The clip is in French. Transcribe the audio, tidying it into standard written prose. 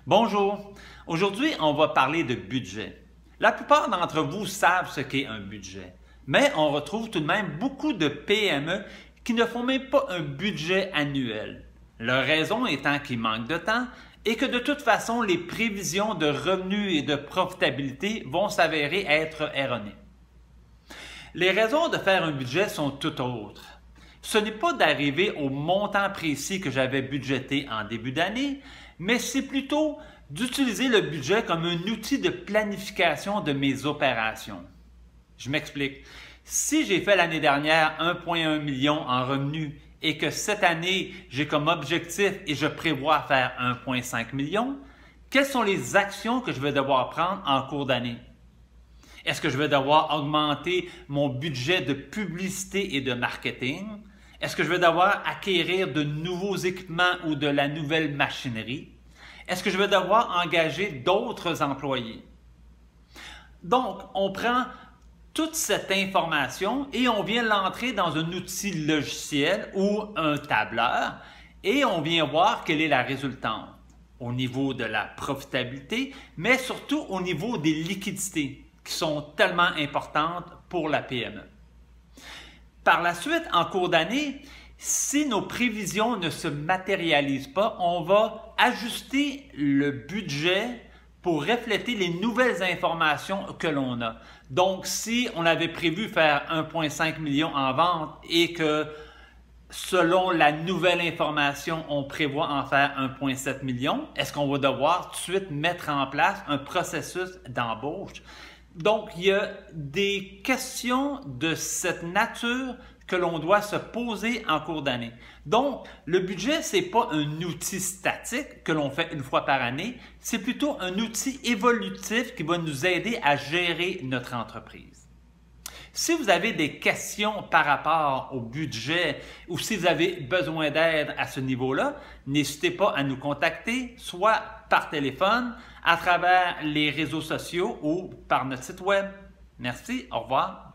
Bonjour, aujourd'hui on va parler de budget. La plupart d'entre vous savent ce qu'est un budget, mais on retrouve tout de même beaucoup de PME qui ne font même pas un budget annuel. Leur raison étant qu'ils manquent de temps et que de toute façon les prévisions de revenus et de profitabilité vont s'avérer être erronées. Les raisons de faire un budget sont tout autres. Ce n'est pas d'arriver au montant précis que j'avais budgété en début d'année, mais c'est plutôt d'utiliser le budget comme un outil de planification de mes opérations. Je m'explique. Si j'ai fait l'année dernière 1,1 million en revenus et que cette année, j'ai comme objectif et je prévois faire 1,5 million, quelles sont les actions que je vais devoir prendre en cours d'année? Est-ce que je vais devoir augmenter mon budget de publicité et de marketing? Est-ce que je vais devoir acquérir de nouveaux équipements ou de la nouvelle machinerie? Est-ce que je vais devoir engager d'autres employés? Donc, on prend toute cette information et on vient l'entrer dans un outil logiciel ou un tableur et on vient voir quelle est la résultante au niveau de la profitabilité, mais surtout au niveau des liquidités qui sont tellement importantes pour la PME. Par la suite, en cours d'année, si nos prévisions ne se matérialisent pas, on va ajuster le budget pour refléter les nouvelles informations que l'on a. Donc, si on avait prévu faire 1,5 million en vente et que selon la nouvelle information, on prévoit en faire 1,7 million, est-ce qu'on va devoir tout de suite mettre en place un processus d'embauche? Donc, il y a des questions de cette nature que l'on doit se poser en cours d'année. Donc, le budget, ce n'est pas un outil statique que l'on fait une fois par année, c'est plutôt un outil évolutif qui va nous aider à gérer notre entreprise. Si vous avez des questions par rapport au budget ou si vous avez besoin d'aide à ce niveau-là, n'hésitez pas à nous contacter, soit par téléphone, à travers les réseaux sociaux ou par notre site web. Merci, au revoir.